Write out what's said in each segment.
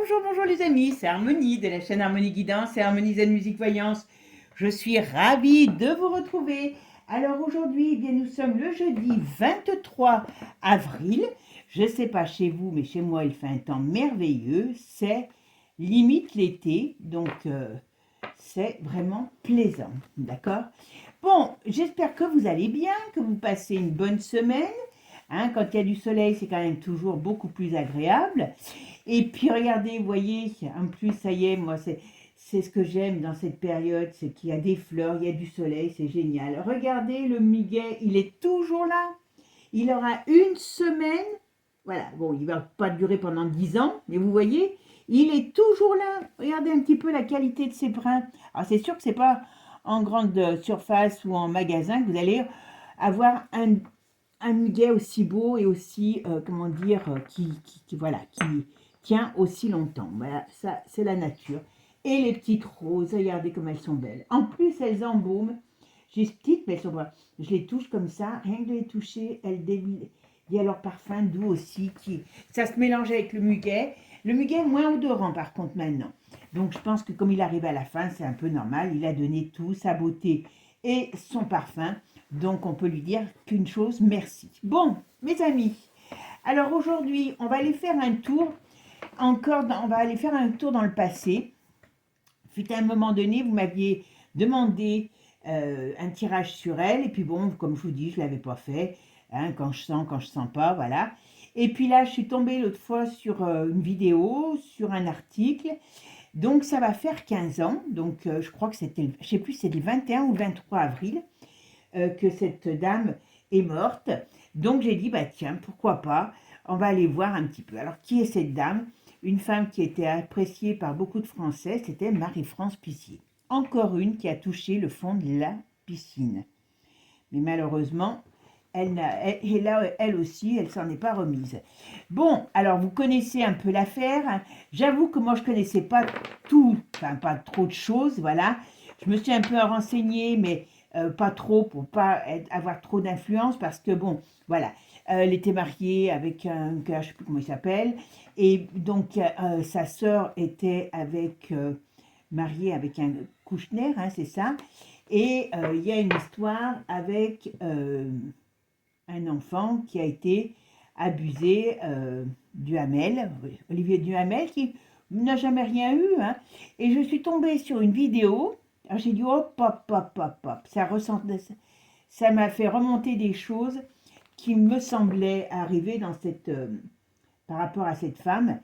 Bonjour les amis, c'est Harmonie de la chaîne Harmonie Guidance et Harmonie Zen Musique Voyance. Je suis ravie de vous retrouver. Alors aujourd'hui, eh bien, nous sommes le jeudi 23 avril. Je ne sais pas chez vous, mais chez moi, il fait un temps merveilleux. C'est limite l'été, donc c'est vraiment plaisant. D'accord? Bon, j'espère que vous allez bien, que vous passez une bonne semaine. Hein, quand il y a du soleil, c'est quand même toujours beaucoup plus agréable. Et puis regardez, vous voyez, en plus, ça y est, moi, c'est ce que j'aime dans cette période, c'est qu'il y a des fleurs, il y a du soleil, c'est génial. Regardez, le muguet, il est toujours là. Il aura une semaine. Voilà, bon, il ne va pas durer pendant 10 ans, mais vous voyez, il est toujours là. Regardez un petit peu la qualité de ses brins. Alors, c'est sûr que ce n'est pas en grande surface ou en magasin que vous allez avoir un muguet aussi beau et aussi, comment dire, voilà, qui tient aussi longtemps. Voilà, ça, c'est la nature. Et les petites roses, regardez comme elles sont belles. En plus, elles embaument. J'ai petites, mais elles sont pas. Je les touche comme ça, rien que de les toucher, elles dévient. Il y a leur parfum doux aussi. Ça se mélange avec le muguet. Le muguet est moins odorant par contre maintenant. Donc je pense que comme il arrive à la fin, c'est un peu normal. Il a donné tout, sa beauté et son parfum. Donc on peut lui dire qu'une chose, merci. Bon, mes amis, alors aujourd'hui, on va aller faire un tour, on va aller faire un tour dans le passé. Fut à un moment donné, vous m'aviez demandé un tirage sur elle, et puis bon, comme je vous dis, je ne l'avais pas fait, hein, quand je sens pas, voilà. Et puis là, je suis tombée l'autre fois sur une vidéo, sur un article, donc ça va faire 15 ans, donc je crois que c'était, je sais plus, c'était le 21 ou le 23 avril, que cette dame est morte. Donc j'ai dit, bah tiens, pourquoi pas, on va aller voir un petit peu. Alors qui est cette dame? Une femme qui était appréciée par beaucoup de Français, c'était Marie-France Pissier. Encore une qui a touché le fond de la piscine. Mais malheureusement, et là, elle aussi, elle s'en est pas remise. Bon, alors vous connaissez un peu l'affaire. J'avoue que moi, je connaissais pas tout, enfin pas trop de choses, voilà. Je me suis un peu renseignée, mais pas trop pour pas avoir trop d'influence, parce que bon, voilà. Elle était mariée avec un gars, je sais plus comment il s'appelle, et donc sa sœur était mariée avec un Kouchner, hein, c'est ça. Et il y a une histoire avec un enfant qui a été abusé, Duhamel, Olivier Duhamel, qui n'a jamais rien eu. Hein. Et je suis tombée sur une vidéo. Alors j'ai dit hop, hop, hop, hop, hop. Ça m'a fait remonter des choses qui me semblaient arriver par rapport à cette femme.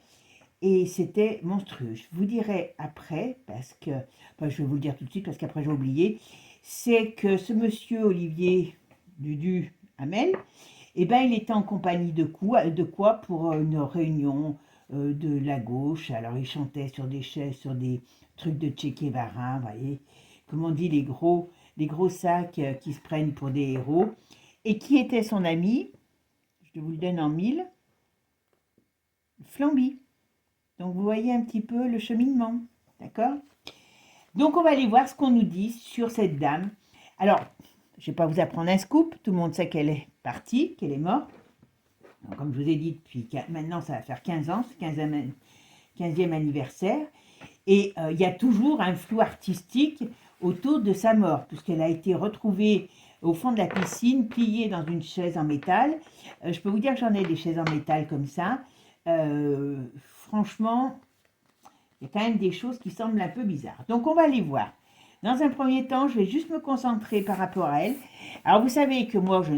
Et c'était monstrueux. Je vous dirai après, parce que, enfin, je vais vous le dire tout de suite, parce qu'après j'ai oublié, c'est que ce monsieur Olivier Dudu Hamel, eh ben, il était en compagnie de quoi pour une réunion de la gauche. Alors il chantait sur des chaises, sur des trucs de Che Guevara, vous voyez, comme on dit, les gros sacs qui se prennent pour des héros. Et qui était son ami? Je vous le donne en mille. Flamby. Donc vous voyez un petit peu le cheminement, d'accord? Donc on va aller voir ce qu'on nous dit sur cette dame. Alors, je ne vais pas vous apprendre un scoop, tout le monde sait qu'elle est partie, qu'elle est morte. Donc, comme je vous ai dit, maintenant ça va faire 15 ans, c'est 15e anniversaire. Et il y a toujours un flou artistique autour de sa mort, puisqu'elle a été retrouvée au fond de la piscine, pliée dans une chaise en métal. Je peux vous dire que j'en ai des chaises en métal comme ça. Franchement, il y a quand même des choses qui semblent un peu bizarres. Donc on va les voir. Dans un premier temps, je vais juste me concentrer par rapport à elle. Alors vous savez que moi, je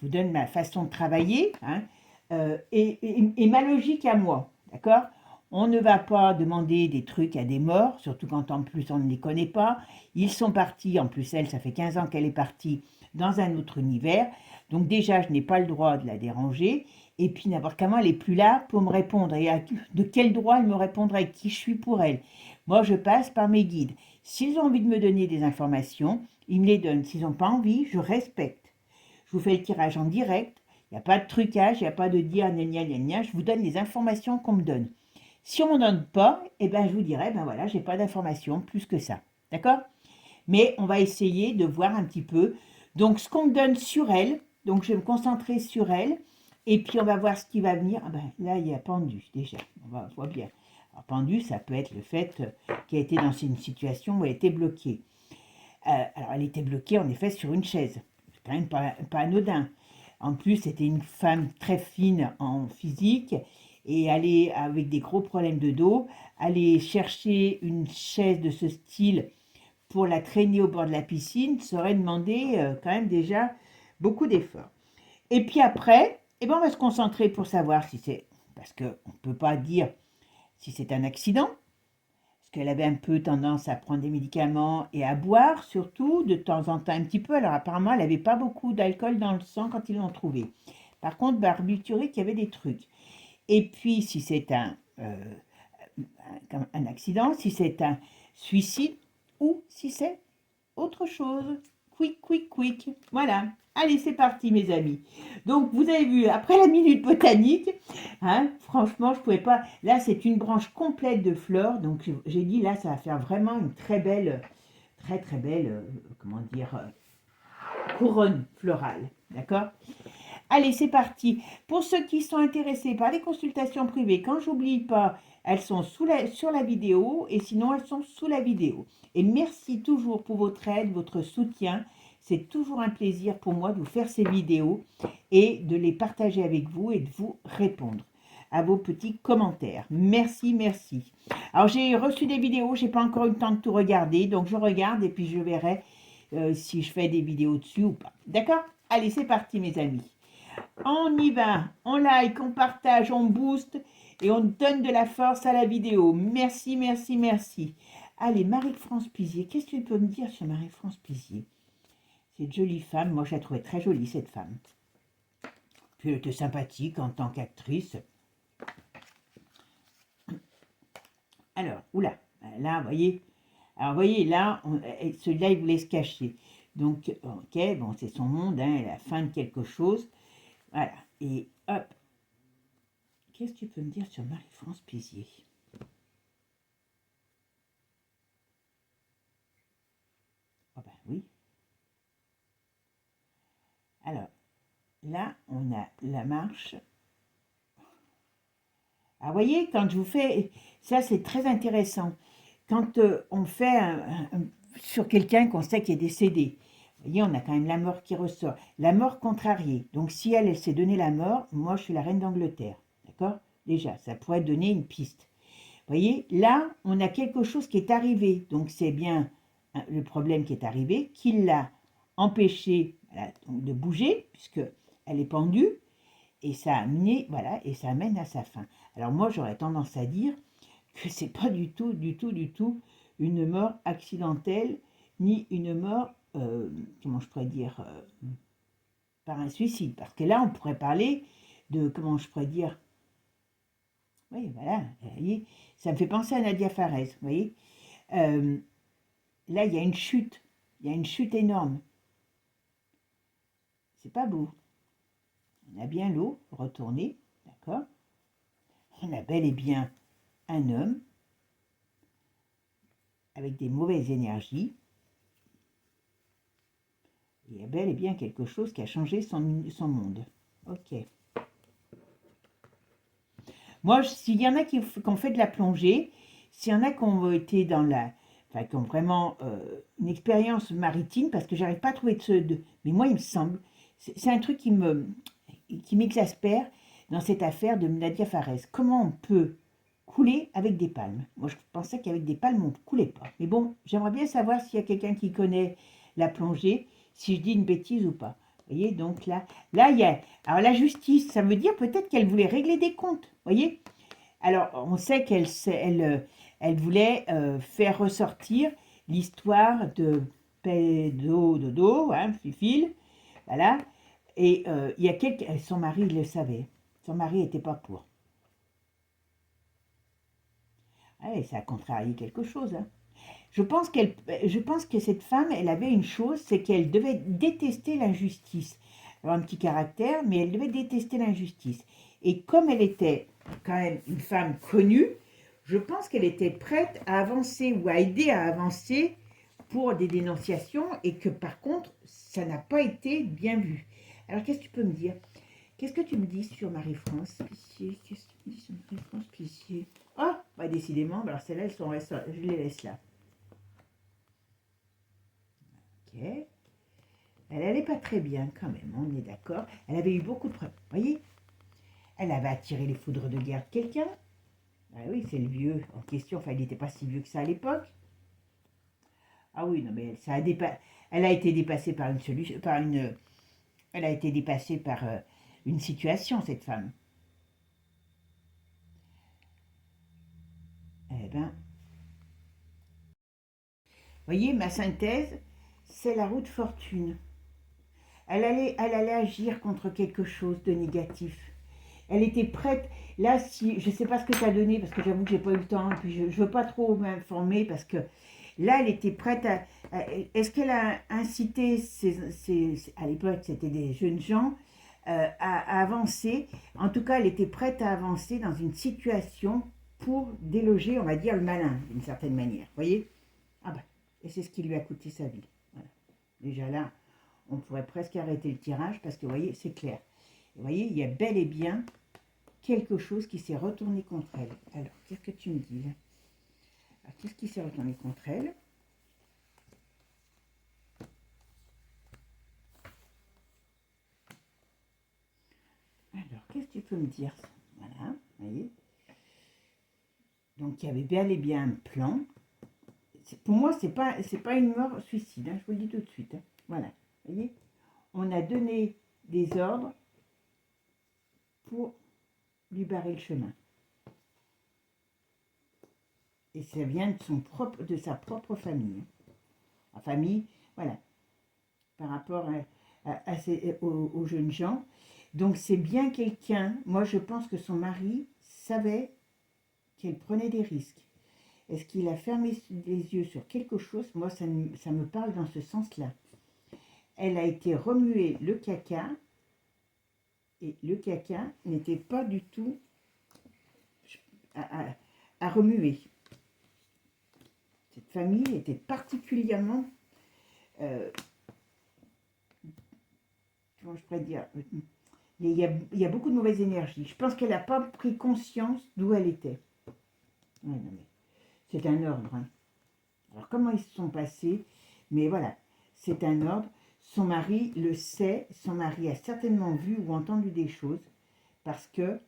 vous donne ma façon de travailler, hein, et ma logique à moi, d'accord? On ne va pas demander des trucs à des morts, surtout quand en plus on ne les connaît pas. Ils sont partis, en plus elle, ça fait 15 ans qu'elle est partie dans un autre univers. Donc déjà, je n'ai pas le droit de la déranger. Et puis n'importe comment, elle n'est plus là pour me répondre. Et de quel droit elle me répondrait? Qui je suis pour elle? Moi, je passe par mes guides. S'ils ont envie de me donner des informations, ils me les donnent. S'ils n'ont pas envie, je respecte. Je vous fais le tirage en direct. Il n'y a pas de trucage, il n'y a pas de dire gna gna gna gna. Je vous donne les informations qu'on me donne. Si on ne m'en donne pas, eh ben, je vous dirai, ben voilà, j'ai pas d'informations plus que ça. D'accord? Mais on va essayer de voir un petit peu. Donc, ce qu'on me donne sur elle, donc je vais me concentrer sur elle. Et puis on va voir ce qui va venir. Ah ben, là, il y a pendu déjà. On voit bien. Alors, pendu, ça peut être le fait qu'elle était dans une situation où elle était bloquée. Alors elle était bloquée en effet sur une chaise. C'est quand même pas anodin. En plus, c'était une femme très fine en physique et aller avec des gros problèmes de dos, aller chercher une chaise de ce style pour la traîner au bord de la piscine, ça aurait demandé quand même déjà beaucoup d'efforts. Et puis après, eh ben on va se concentrer pour savoir si c'est... Parce qu'on ne peut pas dire si c'est un accident, parce qu'elle avait un peu tendance à prendre des médicaments et à boire, surtout, de temps en temps un petit peu. Alors apparemment, elle n'avait pas beaucoup d'alcool dans le sang quand ils l'ont trouvée. Par contre, barbiturique, il y avait des trucs. Et puis, si c'est un accident, si c'est un suicide, ou si c'est autre chose. Quick, quick, quick. Voilà. Allez, c'est parti, mes amis. Donc, vous avez vu, après la minute botanique, hein, franchement, je pouvais pas. Là, c'est une branche complète de fleurs. Donc, j'ai dit, là, ça va faire vraiment une très belle, très belle, comment dire, couronne florale. D'accord? Allez, c'est parti. Pour ceux qui sont intéressés par les consultations privées, quand j'oublie pas, elles sont sur la vidéo et sinon elles sont sous la vidéo. Et merci toujours pour votre aide, votre soutien. C'est toujours un plaisir pour moi de vous faire ces vidéos et de les partager avec vous et de vous répondre à vos petits commentaires. Merci, merci. Alors j'ai reçu des vidéos, j'ai pas encore eu le temps de tout regarder, donc je regarde et puis je verrai si je fais des vidéos dessus ou pas. D'accord? Allez, c'est parti mes amis. On y va, on like, on partage, on booste et on donne de la force à la vidéo. Merci, merci, merci. Allez, Marie-France Pizier, qu'est-ce que tu peux me dire sur Marie-France Pizier? Cette jolie femme, moi je la trouvais très jolie cette femme. Puis elle était sympathique en tant qu'actrice. Alors, oula, là, vous voyez, alors vous voyez, là, celui-là il voulait se cacher. Donc, ok, bon, c'est son monde, hein, la fin de quelque chose. Voilà, et hop. Qu'est-ce que tu peux me dire sur Marie-France Pizier? Oh ben oui. Alors, là, on a la marche. Ah, vous voyez, quand je vous fais... Ça, c'est très intéressant. Quand on fait sur quelqu'un qu'on sait qui est décédé, vous voyez, on a quand même la mort qui ressort. La mort contrariée. Donc, si elle s'est donné la mort, moi, je suis la reine d'Angleterre. D'accord? Déjà, ça pourrait donner une piste. Vous voyez, là, on a quelque chose qui est arrivé. Donc, c'est bien le problème qui est arrivé, qui l'a empêché voilà, de bouger, puisqu'elle est pendue, et ça a amené, voilà, et ça amène à sa fin. Alors moi, j'aurais tendance à dire que c'est pas du tout une mort accidentelle, ni une mort, comment je pourrais dire, par un suicide. Parce que là, on pourrait parler de, comment je pourrais dire, oui, voilà, vous voyez, ça me fait penser à Nadia Farès, vous voyez. Là, il y a une chute énorme. C'est pas beau. On a bien l'eau retournée, d'accord? On a bel et bien un homme avec des mauvaises énergies. Il y a bel et bien quelque chose qui a changé son monde. Ok. Moi, s'il y en a qui ont fait de la plongée, s'il y en a qui ont été dans la... Enfin, qui ont vraiment une expérience maritime, parce que j'arrive pas à trouver mais moi, il me semble, c'est un truc qui m'exaspère dans cette affaire de Nadia Farès. Comment on peut couler avec des palmes? Moi, je pensais qu'avec des palmes, on ne coulait pas. Mais bon, j'aimerais bien savoir s'il y a quelqu'un qui connaît la plongée, si je dis une bêtise ou pas. Vous voyez, donc là, il y a... Alors, la justice, ça veut dire peut-être qu'elle voulait régler des comptes. Vous voyez? Alors, on sait elle voulait faire ressortir l'histoire de Dodo, hein, Fifil, voilà. Et il y a son mari le savait. Son mari n'était pas pour. Ah, ça a contrarié quelque chose. Hein. Je pense que cette femme, elle avait une chose, c'est qu'elle devait détester l'injustice. Alors un petit caractère, mais elle devait détester l'injustice. Et comme elle était quand même une femme connue, je pense qu'elle était prête à avancer ou à aider à avancer pour des dénonciations et que par contre, ça n'a pas été bien vu. Alors qu'est-ce que tu peux me dire? qu'est-ce que tu me dis sur Marie-France Pissier? Qu'est-ce que tu me dis sur Marie-France Pissier? Oh, bah décidément, alors celles-là, je les laisse là. Ok. Elle allait pas très bien quand même, on est d'accord. Elle avait eu beaucoup de problèmes. Vous voyez, elle avait attiré les foudres de guerre de quelqu'un. Ah oui, c'est le vieux en question. Enfin, il n'était pas si vieux que ça à l'époque. Ah oui, non, mais elle a été dépassée par une solution, elle a été dépassée par une situation, cette femme. Eh ben, voyez, ma synthèse, c'est la roue de fortune. Elle allait agir contre quelque chose de négatif. Elle était prête. Là, si je ne sais pas ce que ça a donné, parce que j'avoue que j'ai pas eu le temps, et puis je ne veux pas trop m'informer, parce que là, elle était prête est-ce qu'elle a incité à l'époque, c'était des jeunes gens, à avancer. En tout cas, elle était prête à avancer dans une situation pour déloger, on va dire, le malin, d'une certaine manière. Vous voyez? Ah ben, et c'est ce qui lui a coûté sa vie. Voilà. Déjà là, on pourrait presque arrêter le tirage parce que, vous voyez, c'est clair. Vous voyez, il y a bel et bien quelque chose qui s'est retourné contre elle. Alors, qu'est-ce que tu me dis là? Alors, qu'est-ce qui s'est retourné contre elle? Alors, qu'est-ce que tu peux me dire? Voilà, vous voyez. Donc, il y avait bel et bien un plan. Pour moi, c'est pas une mort suicide, hein, je vous le dis tout de suite. Hein. Voilà, vous voyez. On a donné des ordres pour lui barrer le chemin. Et ça vient de sa propre famille. La famille, voilà, par rapport aux jeunes gens. Donc c'est bien quelqu'un, moi je pense que son mari savait qu'elle prenait des risques. Est-ce qu'il a fermé les yeux sur quelque chose? Moi ça me parle dans ce sens-là. Elle a été remuer le caca, et le caca n'était pas du tout à remuer. Cette famille était particulièrement, comment je pourrais dire, il y a beaucoup de mauvaise énergie. Je pense qu'elle n'a pas pris conscience d'où elle était. Ouais, non, mais c'est un ordre. Hein. Alors comment ils se sont passés? Mais voilà, c'est un ordre. Son mari le sait, son mari a certainement vu ou entendu des choses parce que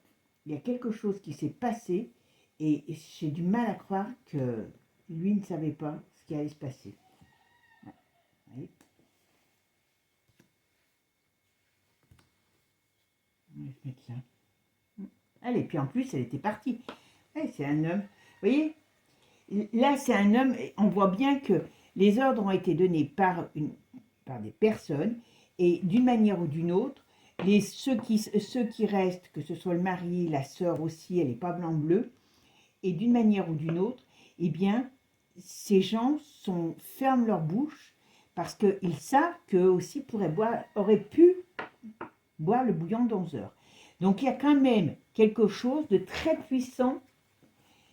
il y a quelque chose qui s'est passé et j'ai du mal à croire que lui ne savait pas ce qui allait se passer. Ouais. Allez. On va se mettre là. Allez, puis en plus, elle était partie. Ouais, c'est un homme. Vous voyez, là, c'est un homme. On voit bien que les ordres ont été donnés par des personnes et d'une manière ou d'une autre, ceux qui restent, que ce soit le mari, la sœur aussi, elle n'est pas blanc-bleu, et d'une manière ou d'une autre, eh bien, ces gens ferment leur bouche parce qu'ils savent qu'eux aussi auraient pu boire le bouillon d'11 heures. Donc il y a quand même quelque chose de très puissant.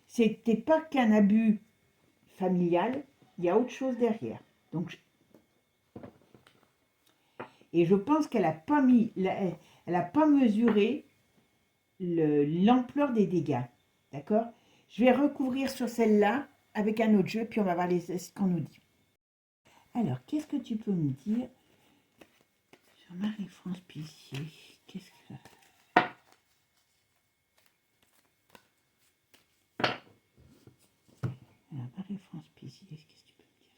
C'était pas qu'un abus familial, il y a autre chose derrière. Donc, et je pense qu'elle n'a pas elle a pas mesuré l'ampleur des dégâts. D'accord? Je vais recouvrir sur celle-là avec un autre jeu, puis on va voir ce qu'on nous dit. Alors, qu'est-ce que tu peux me dire sur Marie-France Pissier? Qu'est-ce que... Alors, Marie-France Pissier, qu'est-ce que tu peux me dire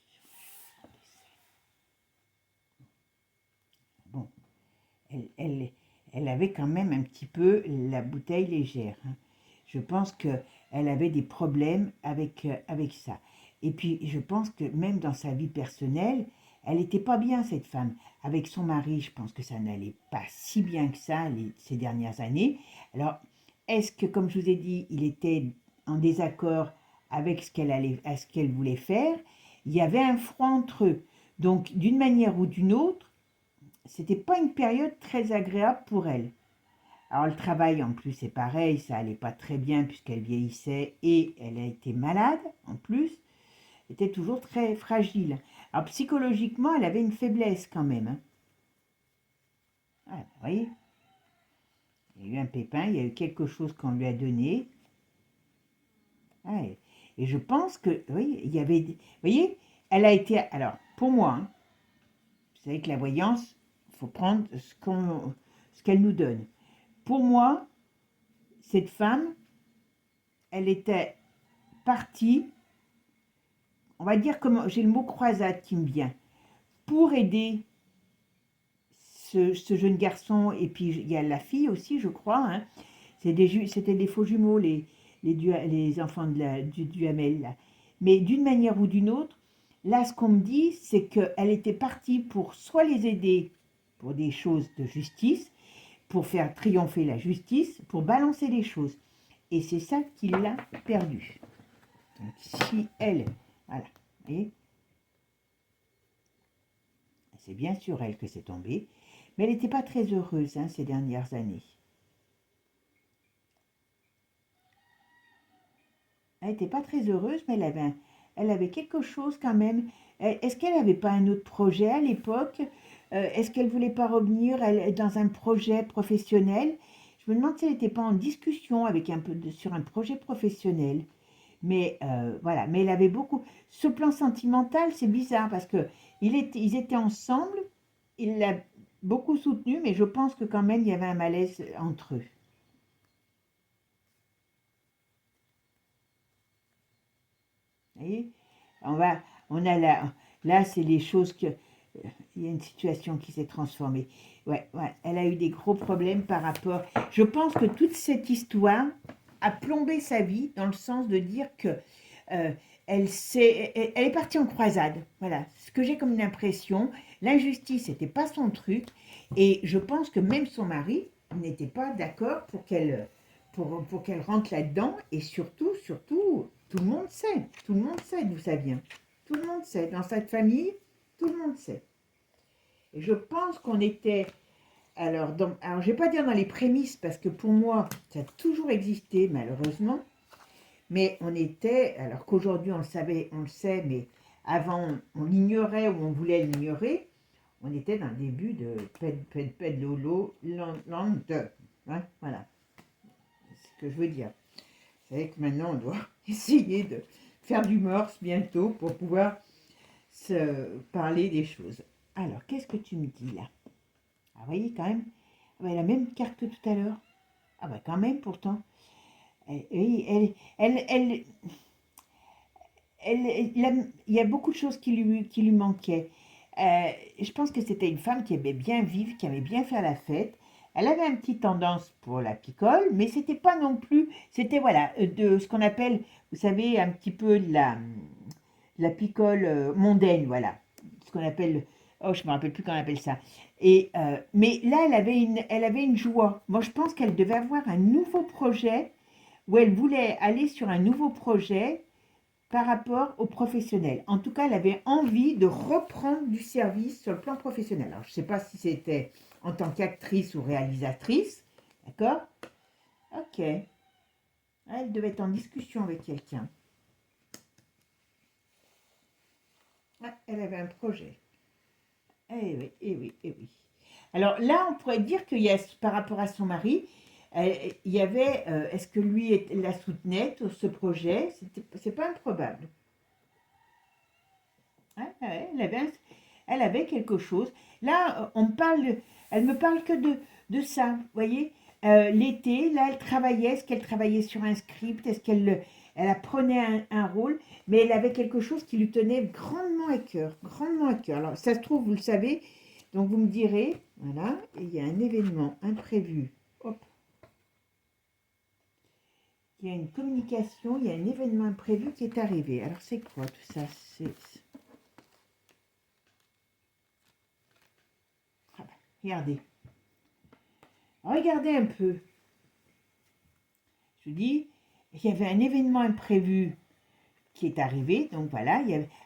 sur bon, elle avait quand même un petit peu la bouteille légère. Hein. Je pense qu'elle avait des problèmes avec ça. Et puis, je pense que même dans sa vie personnelle, elle n'était pas bien, cette femme. Avec son mari, je pense que ça n'allait pas si bien que ça ces dernières années. Alors, est-ce que, comme je vous ai dit, il était en désaccord avec ce qu'elle voulait faire? Il y avait un froid entre eux. Donc, d'une manière ou d'une autre, c'était pas une période très agréable pour elle. Alors le travail en plus c'est pareil, ça allait pas très bien puisqu'elle vieillissait et elle a été malade en plus, elle était toujours très fragile. Alors psychologiquement elle avait une faiblesse quand même. Hein. Ah, vous voyez. Il y a eu un pépin, il y a eu quelque chose qu'on lui a donné. Ouais. Et je pense que, oui, il y avait, vous voyez, elle a été, alors, pour moi, hein, vous savez que la voyance, il faut prendre ce qu'elle nous donne. Pour moi, cette femme, elle était partie, on va dire comment, j'ai le mot croisade qui me vient, pour aider ce jeune garçon, et puis il y a la fille aussi, je crois, hein. C'était des faux jumeaux, les enfants du Duhamel, là. Mais d'une manière ou d'une autre, là, ce qu'on me dit, c'est qu'elle était partie pour soit les aider pour des choses de justice, pour faire triompher la justice, pour balancer les choses. Et c'est ça qui l'a perdue. Donc, si elle, voilà, vous voyez, c'est bien sur elle que c'est tombé, mais elle n'était pas très heureuse, hein, ces dernières années. Elle n'était pas très heureuse, mais elle avait quelque chose quand même. Est-ce qu'elle n'avait pas un autre projet à l'époque? Est-ce qu'elle ne voulait pas revenir dans un projet professionnel? Je me demande si elle n'était pas en discussion avec sur un projet professionnel. Mais voilà, mais elle avait beaucoup. Ce plan sentimental, c'est bizarre parce que ils étaient ensemble, il l'a beaucoup soutenu, mais je pense que quand même il y avait un malaise entre eux. Vous voyez? On va, on a là, c'est les choses que, il y a une situation qui s'est transformée. Ouais, ouais, elle a eu des gros problèmes par rapport. Je pense que toute cette histoire a plombé sa vie dans le sens de dire que euh, elle est partie en croisade. Voilà, ce que j'ai comme une impression. L'injustice n'était pas son truc, et je pense que même son mari n'était pas d'accord pour qu'elle rentre là-dedans, et surtout, tout le monde sait d'où ça vient. Tout le monde sait, dans cette famille, tout le monde sait. Et je pense qu'on était, alors je ne vais pas dire dans les prémices, parce que pour moi, ça a toujours existé, malheureusement, mais on était, alors qu'aujourd'hui on le savait, on le sait, mais avant on l'ignorait ou on voulait l'ignorer, on était dans le début de ped lolo land, hein, voilà, c'est ce que je veux dire. Vous savez que maintenant on doit essayer de faire du morse bientôt pour pouvoir se parler des choses. Alors, qu'est-ce que tu me dis là? Ah, vous voyez quand même, ah, bah, la même carte que tout à l'heure. Ah bah quand même pourtant. Oui, il y a beaucoup de choses qui lui manquaient. Je pense que c'était une femme qui aimait bien vivre, qui aimait bien faire la fête. Elle avait une petite tendance pour la picole, mais c'était pas non plus, c'était voilà, de ce qu'on appelle, vous savez, un petit peu la picole mondaine, voilà, ce qu'on appelle, oh je me rappelle plus comment on appelle ça. Et mais là, elle avait une joie. Moi, je pense qu'elle devait avoir un nouveau projet, où elle voulait aller sur un nouveau projet par rapport aux professionnels. En tout cas, elle avait envie de reprendre du service sur le plan professionnel. Alors, je ne sais pas si c'était en tant qu'actrice ou réalisatrice, d'accord? Ok. Elle devait être en discussion avec quelqu'un. Ah, elle avait un projet. Eh oui, eh oui, eh oui. Alors là, on pourrait dire qu'il y a, par rapport à son mari, il y avait, est-ce que lui la soutenait, ce projet? C'est pas improbable. Ouais, ouais, elle avait quelque chose. Là, elle me parle que de ça, vous voyez. L'été, là, elle travaillait. Est-ce qu'elle travaillait sur un script? Elle apprenait un rôle? Mais elle avait quelque chose qui lui tenait grandement à cœur, grandement à cœur. Alors, ça se trouve, vous le savez, donc vous me direz, voilà, il y a un événement imprévu. Hop, il y a une communication, il y a un événement imprévu qui est arrivé. Alors, c'est quoi tout ça? Ah ben, regardez. Regardez un peu. Je vous dis, il y avait un événement imprévu qui est arrivé. Donc voilà,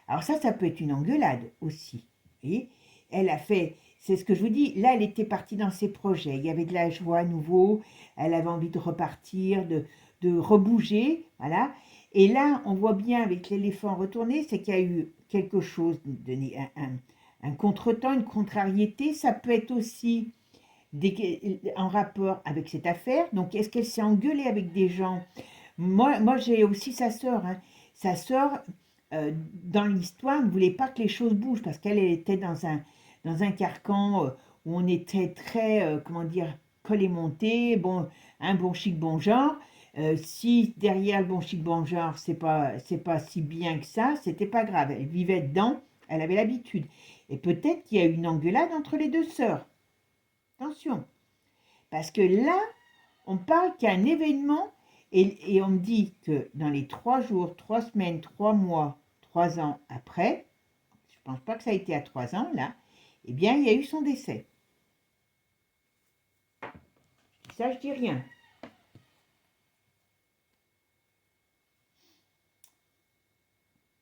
alors ça peut être une engueulade aussi. Vous voyez, elle a fait, c'est ce que je vous dis, là elle était partie dans ses projets. Il y avait de la joie à nouveau, elle avait envie de repartir, de rebouger, voilà. Et là, on voit bien avec l'éléphant retourné, c'est qu'il y a eu quelque chose, un contretemps, une contrariété. Ça peut être aussi en rapport avec cette affaire. Donc, est-ce qu'elle s'est engueulée avec des gens? Moi j'ai aussi sa sœur. Hein. Sa sœur, dans l'histoire, ne voulait pas que les choses bougent parce qu'elle était dans un carcan où on était très, comment dire, collé monté, bon, un bon chic, bon genre. Si derrière le bon chic, bon genre, c'est pas si bien que ça, c'était pas grave. Elle vivait dedans, elle avait l'habitude. Et peut-être qu'il y a eu une engueulade entre les deux sœurs. Attention. Parce que là, on parle qu'il y a un événement et on me dit que dans les 3 jours, 3 semaines, 3 mois, 3 ans après, je ne pense pas que ça a été à 3 ans là, eh bien il y a eu son décès. Ça, je dis rien.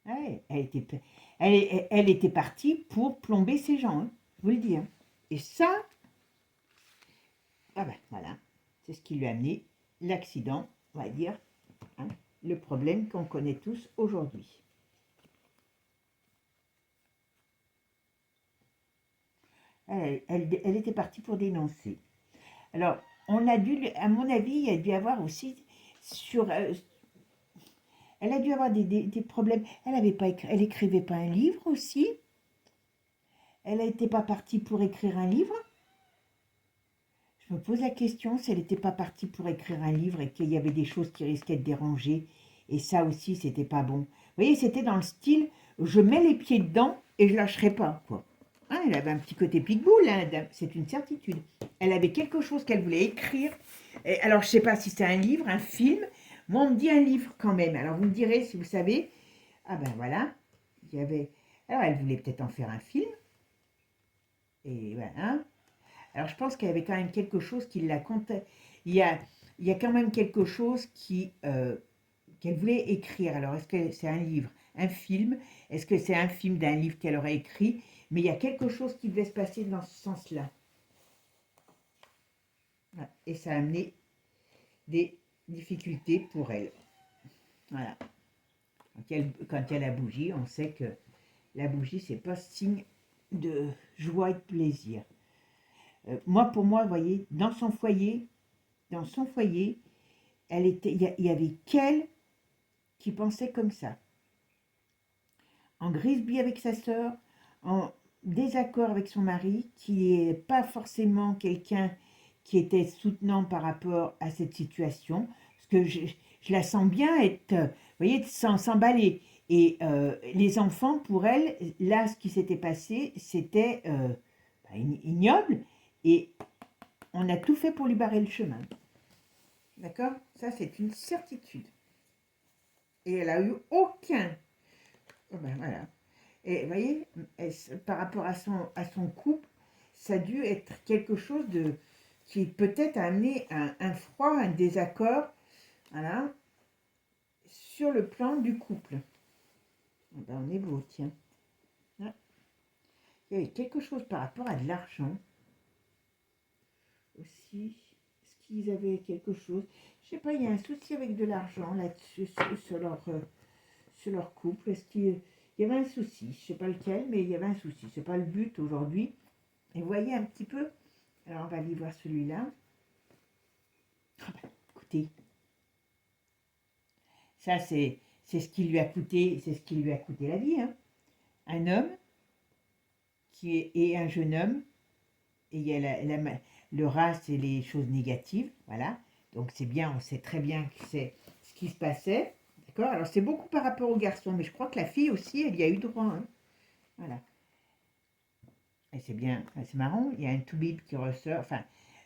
Ouais, elle était partie pour plomber ces gens, hein, je vous le dis. Hein. Et ça, ah ben voilà, c'est ce qui lui a amené l'accident, on va dire, hein, le problème qu'on connaît tous aujourd'hui. Elle était partie pour dénoncer. Alors, on a dû, à mon avis, il y a dû avoir aussi sur, elle a dû avoir des problèmes. Elle écrivait pas un livre aussi. Elle n'était pas partie pour écrire un livre. Je me pose la question si elle n'était pas partie pour écrire un livre et qu'il y avait des choses qui risquaient de déranger. Et ça aussi, c'était pas bon. Vous voyez, c'était dans le style, je mets les pieds dedans et je lâcherai pas, quoi. Hein, elle avait un petit côté pitbull, hein, c'est une certitude. Elle avait quelque chose qu'elle voulait écrire. Et alors, je ne sais pas si c'est un livre, un film. Moi, on me dit un livre quand même. Alors, vous me direz si vous savez. Ah ben voilà, il y avait... Alors, elle voulait peut-être en faire un film. Et voilà. Alors, je pense qu'il y avait quand même quelque chose qui la comptait. Il y a quand même quelque chose qu'elle voulait écrire. Alors, est-ce que c'est un livre, un film? Est-ce que c'est un film d'un livre qu'elle aurait écrit? Mais il y a quelque chose qui devait se passer dans ce sens-là. Et ça a amené des difficultés pour elle. Voilà. Quand il y a la bougie, on sait que la bougie, c'est pas signe de joie et de plaisir. Moi, pour moi, vous voyez, dans son foyer, il y avait qu'elle qui pensait comme ça. En grisbille avec sa sœur, en désaccord avec son mari, qui n'est pas forcément quelqu'un qui était soutenant par rapport à cette situation, parce que je la sens bien être, vous voyez, s'emballer. Et les enfants, pour elle, là, ce qui s'était passé, c'était ignoble, et on a tout fait pour lui barrer le chemin. D'accord? Ça, c'est une certitude. Et elle a eu aucun... Oh ben voilà. Et vous voyez, par rapport à son couple, ça a dû être quelque chose de qui peut-être a amené un froid, un désaccord, voilà, sur le plan du couple. Oh ben on est beau, tiens. Ah. Il y avait quelque chose par rapport à de l'argent aussi. Est-ce qu'ils avaient quelque chose? Je sais pas, il y a un souci avec de l'argent là-dessus, sur leur couple. Est-ce qu'il y avait un souci? Je ne sais pas lequel, mais il y avait un souci. Ce n'est pas le but aujourd'hui. Et vous voyez un petit peu. Alors, on va aller voir celui-là. Ah ben, écoutez. Ça, c'est ce qui lui a coûté, c'est ce qui lui a coûté la vie. Hein. Un homme et un jeune homme. Et il y a le rat, c'est les choses négatives. Voilà. Donc, c'est bien, on sait très bien que c'est ce qui se passait. D'accord. Alors, c'est beaucoup par rapport au garçon, mais je crois que la fille aussi, elle y a eu droit. Hein. Voilà. Et c'est bien, c'est marrant, il y a un tout-bib qui ressort, enfin,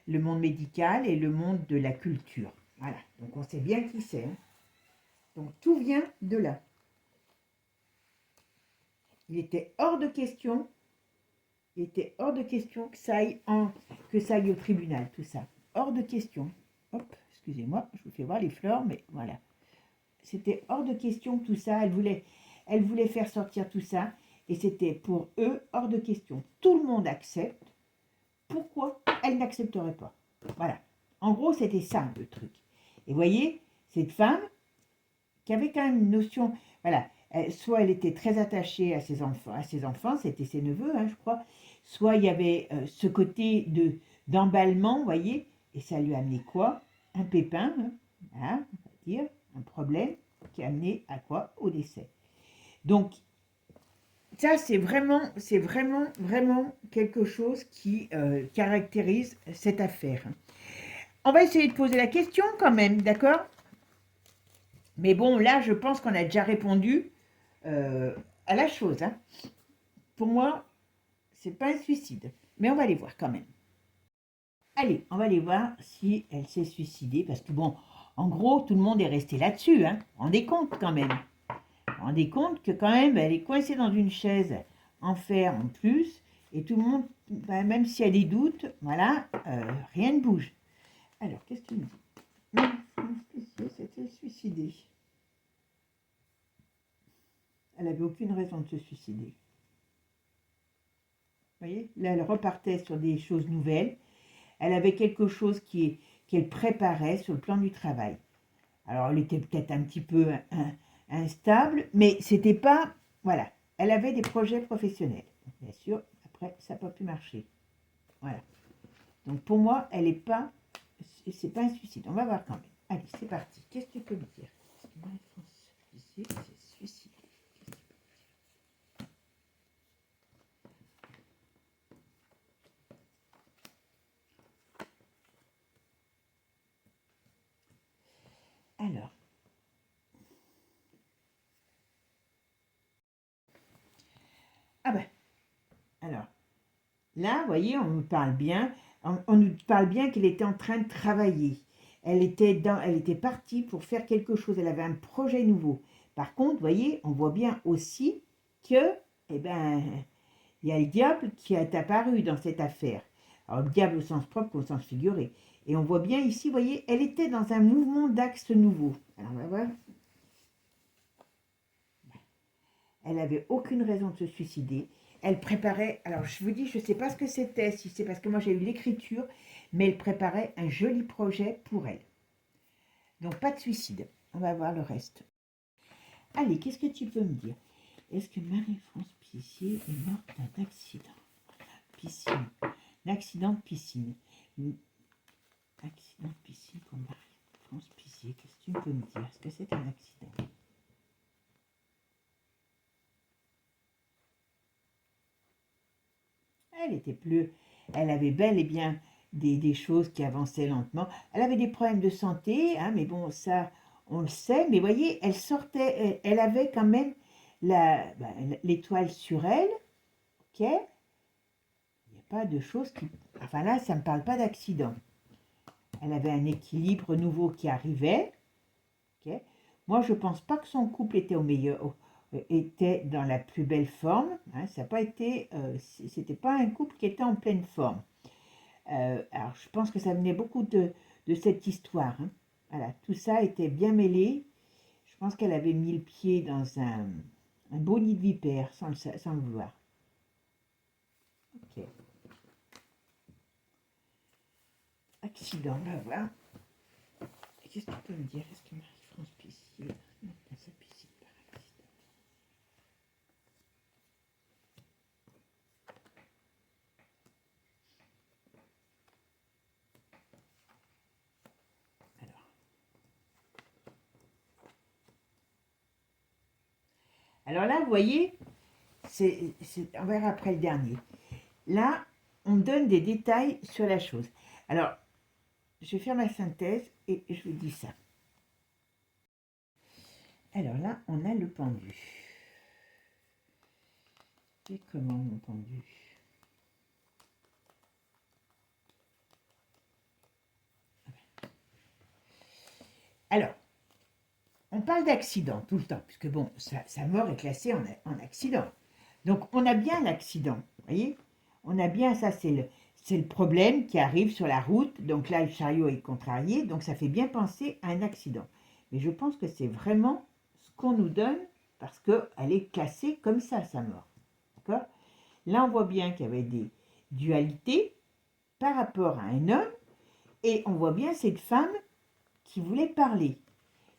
le monde médical et le monde de la culture. Voilà, donc on sait bien qui c'est. Hein. Donc tout vient de là. Il était hors de question, que ça aille au tribunal, tout ça. Hors de question. Hop, excusez-moi, je vous fais voir les fleurs, mais voilà. C'était hors de question tout ça, elle voulait faire sortir tout ça. Et c'était pour eux hors de question. Tout le monde accepte. Pourquoi elle n'accepterait pas? Voilà. En gros, c'était ça le truc. Et voyez, cette femme qui avait quand même une notion, voilà, soit elle était très attachée à ses enfants, c'était ses neveux, hein, je crois, soit il y avait ce côté d'emballement, vous voyez, et ça lui a amené quoi? Un pépin, hein, hein, on va dire, un problème qui a amené à quoi? Au décès. Donc, ça, c'est vraiment quelque chose qui caractérise cette affaire. On va essayer de poser la question quand même, d'accord? Mais bon, là, je pense qu'on a déjà répondu à la chose. Hein. Pour moi, c'est pas un suicide. Mais on va aller voir quand même. Allez, on va aller voir si elle s'est suicidée. Parce que bon, en gros, tout le monde est resté là-dessus. Hein. Rendez compte quand même. Rendez compte que quand même, elle est coincée dans une chaise en fer en plus. Et tout le monde, bah, même s'il y a des doutes, voilà, rien ne bouge. Alors, qu'est-ce que tu me dis? S'était suicidée. Elle n'avait aucune raison de se suicider. Vous voyez, là, elle repartait sur des choses nouvelles. Elle avait quelque chose qu'elle préparait sur le plan du travail. Alors, elle était peut-être un petit peu instable, mais c'était pas... Voilà, elle avait des projets professionnels. Bien sûr, après, ça n'a pas pu marcher. Voilà. Donc, pour moi, elle n'est pas... C'est pas un suicide. On va voir quand même. Allez, c'est parti. Qu'est-ce que tu peux me dire? Est-ce que Marie-France Pissier s'est suicidée? Alors, ah ben, alors, là, vous voyez, on nous parle bien, on nous parle bien qu'elle était en train de travailler. Elle était partie pour faire quelque chose, elle avait un projet nouveau. Par contre, vous voyez, on voit bien aussi que, eh ben, il y a le diable qui est apparu dans cette affaire. Alors, le diable au sens propre qu'au sens figuré. Et on voit bien ici, vous voyez, elle était dans un mouvement d'axe nouveau. Alors, on va voir. Elle n'avait aucune raison de se suicider. Elle préparait, alors je vous dis, je ne sais pas ce que c'était, si c'est parce que moi j'ai eu l'écriture, mais elle préparait un joli projet pour elle. Donc pas de suicide. On va voir le reste. Allez, qu'est-ce que tu peux me dire? Est-ce que Marie-France Pissier est morte d'un accident? Piscine. Un accident de piscine. Accident de piscine pour Marie-France Pissier. Qu'est-ce que tu peux me dire? Est-ce que c'est un accident? Elle était plus... Elle avait bel et bien des choses qui avançaient lentement. Elle avait des problèmes de santé, hein, mais bon, ça, on le sait. Mais voyez, elle sortait, elle avait quand même l'étoile sur elle, ok? Il n'y a pas de choses qui... Enfin là, ça ne me parle pas d'accident. Elle avait un équilibre nouveau qui arrivait, ok? Moi, je ne pense pas que son couple était au meilleur, était dans la plus belle forme. Hein, ça n'a pas été, c'était pas un couple qui était en pleine forme. Alors, je pense que ça venait beaucoup de cette histoire. Hein. Voilà, tout ça était bien mêlé. Je pense qu'elle avait mis le pied dans un beau nid de vipère, sans le vouloir. Ok. Accident, on va voir. Qu'est-ce que tu peux me dire? Est-ce que Marie-France Pissier dans sa piscine par accident? Alors là, vous voyez, on verra après le dernier. Là, on donne des détails sur la chose. Alors, je vais faire ma synthèse et je vous dis ça. Alors là, on a le pendu. Et comment mon pendu? Alors, on parle d'accident tout le temps, puisque bon, sa mort est classée en accident. Donc, on a bien l'accident, vous voyez? On a bien ça, c'est le problème qui arrive sur la route. Donc là, le chariot est contrarié, donc ça fait bien penser à un accident. Mais je pense que c'est vraiment ce qu'on nous donne, parce qu'elle est classée comme ça, sa mort. D'accord? Là, on voit bien qu'il y avait des dualités par rapport à un homme, et on voit bien cette femme qui voulait parler.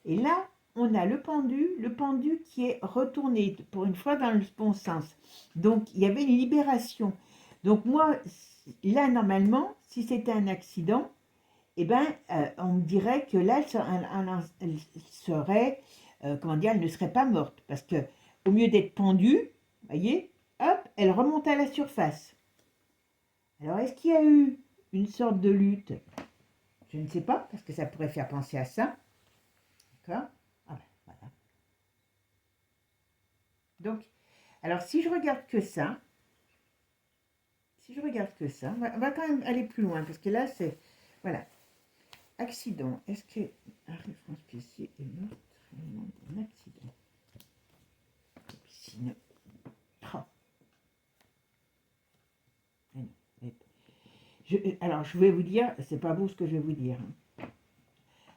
Et là, on a le pendu qui est retourné, pour une fois dans le bon sens. Donc, il y avait une libération. Donc, moi, là, normalement, si c'était un accident, eh ben, on me dirait que là, elle serait, comment dire, elle ne serait pas morte. Parce que au mieux d'être pendue, voyez, hop, elle remonte à la surface. Alors, est-ce qu'il y a eu une sorte de lutte? Je ne sais pas, parce que ça pourrait faire penser à ça. D'accord? Ah ben, voilà. Donc, alors, si je regarde que ça, on va quand même aller plus loin, parce que là, c'est... Voilà. Accident. Est-ce que Marie-France Pissier est morte réellement d'un accident? Piscine. Oh. Alors, je vais vous dire, c'est pas beau ce que je vais vous dire.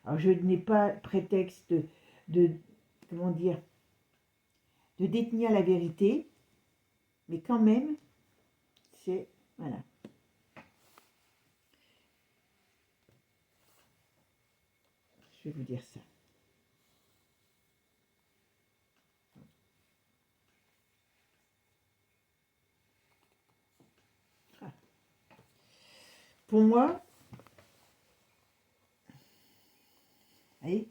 Alors, je n'ai pas prétexte de, comment dire, de détenir la vérité, mais quand même, c'est, voilà. Je vais vous dire ça. Ah. Pour moi, voyez,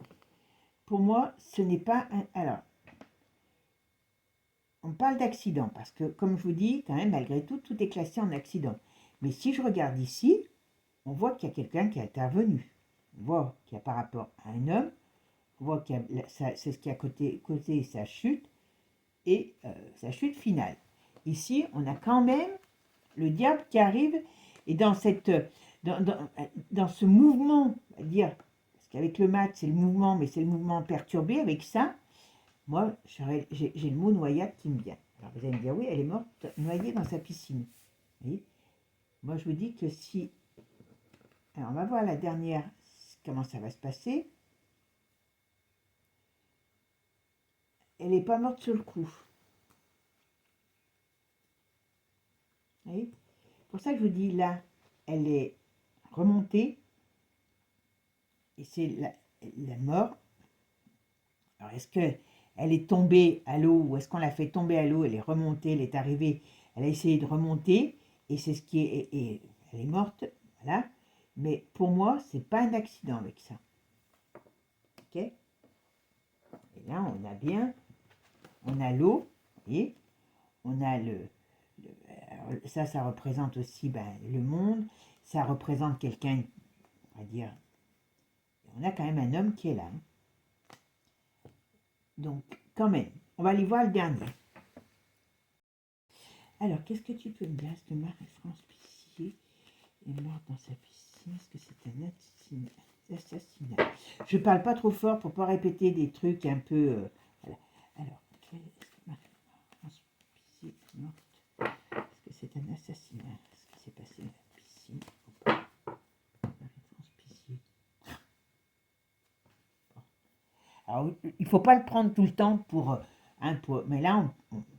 pour moi, ce n'est pas un... Alors, on parle d'accident, parce que, comme je vous dis, quand même, malgré tout, tout est classé en accident. Mais si je regarde ici, on voit qu'il y a quelqu'un qui est intervenu. On voit qu'il y a par rapport à un homme, on voit qu'il y a, c'est ce qui a causé sa chute, et sa chute finale. Ici, on a quand même le diable qui arrive, et dans, cette, dans ce mouvement, à dire, parce qu'avec le mat, c'est le mouvement, mais c'est le mouvement perturbé, avec ça, moi, j'ai le mot noyade qui me vient. Alors vous allez me dire, oui, elle est morte noyée dans sa piscine. Vous voyez, moi, je vous dis que si... Alors, on va voir la dernière, comment ça va se passer. Elle n'est pas morte sur le coup. Vous voyez, c'est pour ça que je vous dis, là, elle est remontée, et c'est la mort. Alors, est-ce qu'elle est tombée à l'eau, ou est-ce qu'on l'a fait tomber à l'eau, elle est remontée, elle est arrivée, elle a essayé de remonter, et c'est ce qui est, et elle est morte, voilà. Mais pour moi, c'est pas un accident avec ça. Ok? Et là, on a bien, on a l'eau, et on a ça représente aussi le monde, ça représente quelqu'un, on va dire, on a quand même un homme qui est là. Hein. Donc, quand même, on va aller voir le dernier. Alors, qu'est-ce que tu peux me dire? Est-ce que Marie-France Pissier est morte dans sa piscine? Est-ce que c'est un assassinat? Je parle pas trop fort pour pas répéter des trucs un peu... voilà. Alors, est-ce que Marie-France Pissier est morte? Est-ce que c'est un assassinat? Ce qui s'est passé dans la piscine ou pas? Marie-France Pissier. Bon. Alors, il faut pas le prendre tout le temps pour... mais là,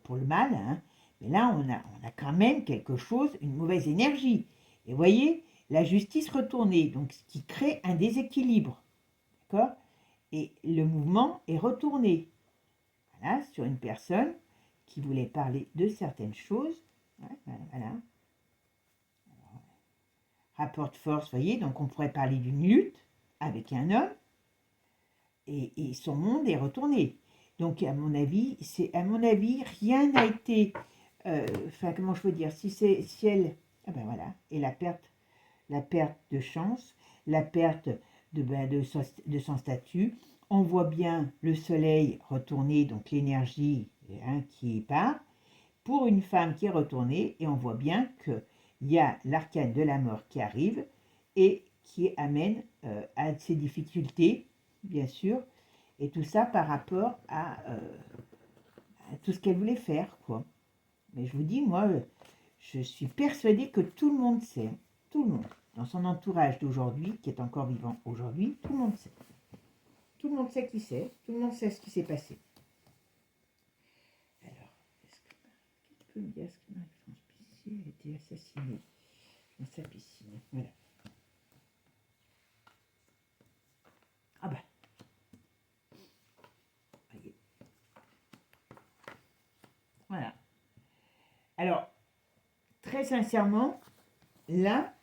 pour le mal, hein, mais là, on a quand même quelque chose, une mauvaise énergie. Et vous voyez, la justice retournée, donc ce qui crée un déséquilibre. D'accord? Et le mouvement est retourné. Voilà, sur une personne qui voulait parler de certaines choses. Voilà. Rapport de force, vous voyez, donc on pourrait parler d'une lutte avec un homme, et son monde est retourné. Donc, à mon avis, rien n'a été... Enfin, comment je peux dire, si elle... Ah ben voilà, et la perte de chance, la perte de son statut. On voit bien le soleil retourner, donc l'énergie qui part. Pour une femme qui est retournée, et on voit bien qu'il y a l'arcane de la mort qui arrive et qui amène à ces difficultés, bien sûr, et tout ça par rapport à tout ce qu'elle voulait faire, quoi. Mais je vous dis, moi, je suis persuadée que tout le monde sait, tout le monde, dans son entourage d'aujourd'hui, qui est encore vivant aujourd'hui, tout le monde sait. Tout le monde sait qui c'est, tout le monde sait ce qui s'est passé. Alors, est-ce que tu peux me dire, est-ce que Marie-France Pissier a été assassinée dans sa piscine? Voilà. Ah bah. Voyez. Voilà. Alors, très sincèrement, là,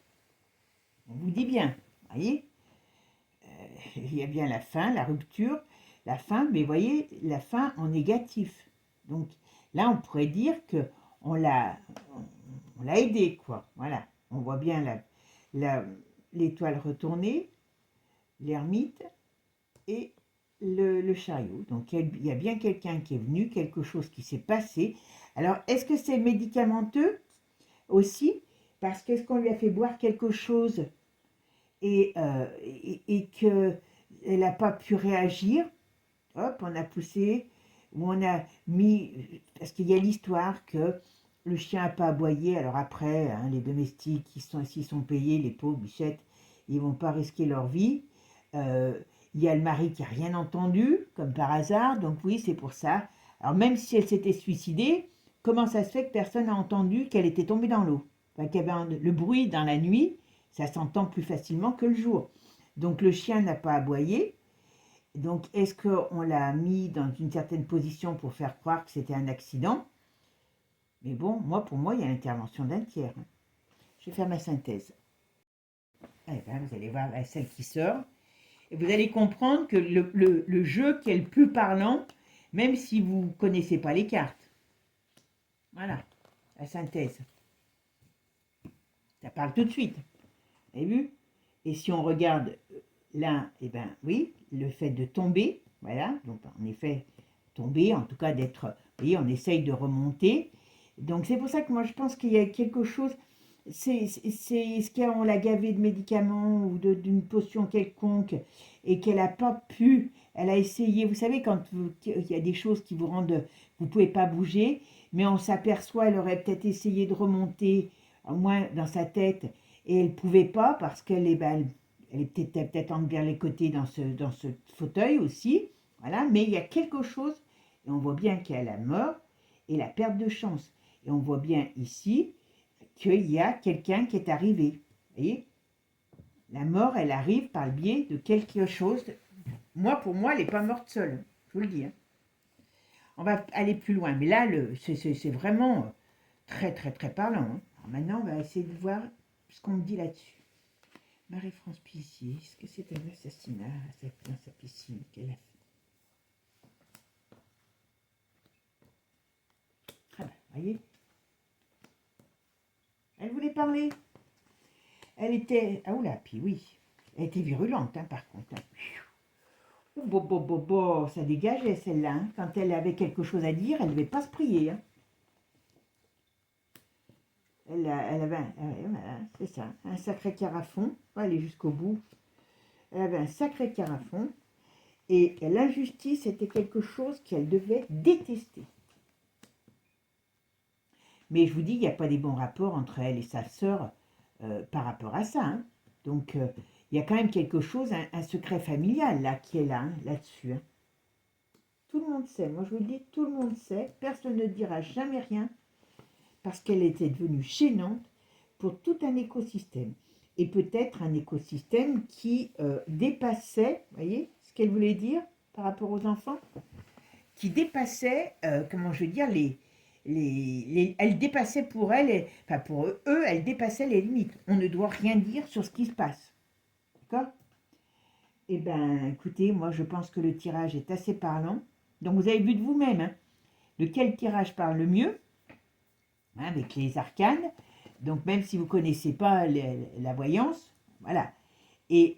on vous dit bien, voyez, il y a bien la fin, la rupture, la fin, mais voyez, la fin en négatif. Donc là, on pourrait dire que on l'a aidé, quoi. Voilà, on voit bien l'étoile retournée, l'ermite et le chariot. Donc il y a bien quelqu'un qui est venu, quelque chose qui s'est passé. Alors, est-ce que c'est médicamenteux aussi? Parce qu'est-ce qu'on lui a fait boire quelque chose et qu'elle n'a pas pu réagir? Hop, on a poussé, ou on a mis, parce qu'il y a l'histoire que le chien n'a pas aboyé, alors après, hein, les domestiques, s'ils sont payés, les pauvres bichettes, ils ne vont pas risquer leur vie. Il y a le mari qui n'a rien entendu, comme par hasard, donc oui, c'est pour ça. Alors même si elle s'était suicidée, comment ça se fait que personne n'a entendu qu'elle était tombée dans l'eau? Enfin, le bruit dans la nuit, ça s'entend plus facilement que le jour. Donc le chien n'a pas aboyé. Donc est-ce qu'on l'a mis dans une certaine position pour faire croire que c'était un accident? Mais bon, pour moi, il y a l'intervention d'un tiers. Je vais faire ma synthèse. Eh ben, vous allez voir celle qui sort. Et vous allez comprendre que le jeu qui est le plus parlant, même si vous ne connaissez pas les cartes. Voilà, la synthèse. Ça parle tout de suite. Vous avez vu? Et si on regarde là, eh bien oui, le fait de tomber, voilà, donc en effet, tomber, en tout cas d'être, vous voyez, on essaye de remonter. Donc c'est pour ça que moi je pense qu'il y a quelque chose, c'est ce qu'on l'a gavé de médicaments ou d'une potion quelconque et qu'elle n'a pas pu, elle a essayé, vous savez, quand il y a des choses qui vous rendent, vous ne pouvez pas bouger, mais on s'aperçoit, elle aurait peut-être essayé de remonter, au moins dans sa tête, et elle ne pouvait pas parce qu'elle est, ben, elle est peut-être envers les côtés dans ce fauteuil aussi, voilà, mais il y a quelque chose, et on voit bien qu'il y a la mort et la perte de chance. Et on voit bien ici qu'il y a quelqu'un qui est arrivé. Vous voyez? La mort, elle arrive par le biais de quelque chose. Pour moi, elle n'est pas morte seule. Je vous le dis. Hein. On va aller plus loin. Mais là, c'est vraiment très, très, très parlant. Hein. Alors maintenant, on va essayer de voir ce qu'on me dit là-dessus. Marie-France Pissier, est-ce que c'est un assassinat dans sa piscine qu'elle a fait? Ah ben, voyez, elle voulait parler. Elle était... Ah oula, puis oui. Elle était virulente, hein, par contre. Hein. Ça dégageait celle-là. Hein. Quand elle avait quelque chose à dire, elle ne devait pas se prier. Hein. Elle avait, voilà, c'est ça, un sacré carafon. On va aller jusqu'au bout. Elle avait un sacré carafon. Et l'injustice était quelque chose qu'elle devait détester. Mais je vous dis, il n'y a pas des bons rapports entre elle et sa sœur par rapport à ça. Hein. Donc, il y a quand même quelque chose, un secret familial là, qui est là, hein, là-dessus. Hein. Tout le monde sait, moi je vous le dis, tout le monde sait, personne ne dira jamais rien, parce qu'elle était devenue gênante pour tout un écosystème. Et peut-être un écosystème qui dépassait, vous voyez, ce qu'elle voulait dire par rapport aux enfants, qui dépassait, comment je veux dire, elle dépassait pour elle, enfin pour eux, elle dépassait les limites. On ne doit rien dire sur ce qui se passe. D'accord? Eh bien, écoutez, moi je pense que le tirage est assez parlant. Donc vous avez vu de vous-même, hein, lequel tirage parle le mieux, hein, avec les arcanes. Donc même si vous ne connaissez pas la voyance, voilà. Et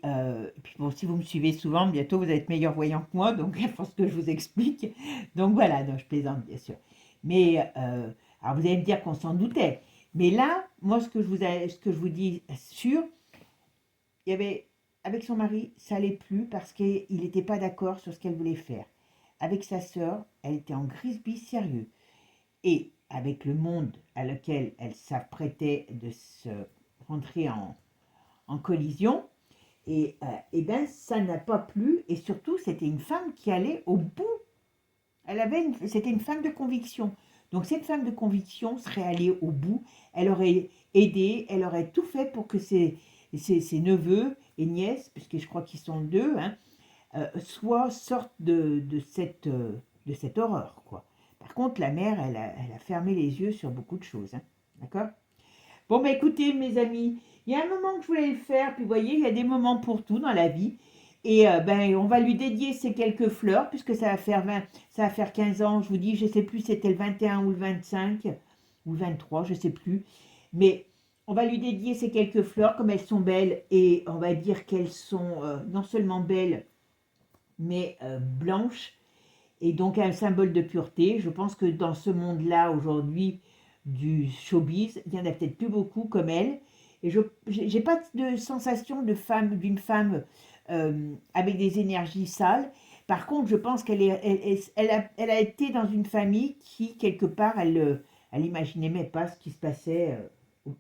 puis bon, si vous me suivez souvent, bientôt vous allez être meilleur voyant que moi, donc il faut que je vous explique. Donc voilà, non, je plaisante bien sûr. Mais alors vous allez me dire qu'on s'en doutait. Mais là, moi ce que je vous dis sûr, il y avait avec son mari, ça allait plus parce qu'il n'était pas d'accord sur ce qu'elle voulait faire. Avec sa sœur, elle était en grisby sérieux. Et avec le monde à lequel elle s'apprêtait de se rentrer en collision, et ben ça n'a pas plu. Et surtout, c'était une femme qui allait au bout. C'était une femme de conviction. Donc cette femme de conviction serait allée au bout. Elle aurait aidé, elle aurait tout fait pour que ses neveux et nièces, puisque je crois qu'ils sont deux, hein, sortent de cette horreur, quoi. Par contre, la mère, elle a fermé les yeux sur beaucoup de choses. Hein, d'accord? Bon, bah écoutez, mes amis, il y a un moment que je voulais le faire, puis vous voyez, il y a des moments pour tout dans la vie. Et ben, on va lui dédier ces quelques fleurs, puisque ça va faire 15 ans, je vous dis, je sais plus, si c'était le 21 ou le 25, ou le 23, je sais plus. Mais on va lui dédier ces quelques fleurs, comme elles sont belles, et on va dire qu'elles sont non seulement belles, mais blanches, et donc un symbole de pureté. Je pense que dans ce monde-là, aujourd'hui, du showbiz, il n'y en a peut-être plus beaucoup comme elle. Et je n'ai pas de sensation d'une femme avec des énergies sales. Par contre, je pense elle a été dans une famille qui, quelque part, elle imaginait même pas ce qui se passait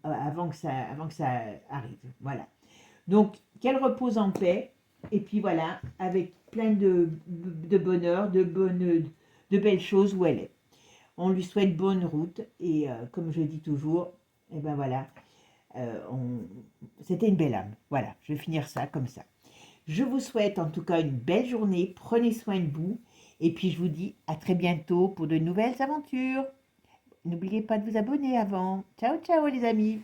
avant que ça arrive. Voilà. Donc, qu'elle repose en paix. Et puis voilà, avec plein de bonheur, de belles choses où elle est. On lui souhaite bonne route. Et comme je dis toujours, et ben voilà, c'était une belle âme. Voilà, je vais finir ça comme ça. Je vous souhaite en tout cas une belle journée. Prenez soin de vous. Et puis je vous dis à très bientôt pour de nouvelles aventures. N'oubliez pas de vous abonner avant. Ciao, ciao les amis.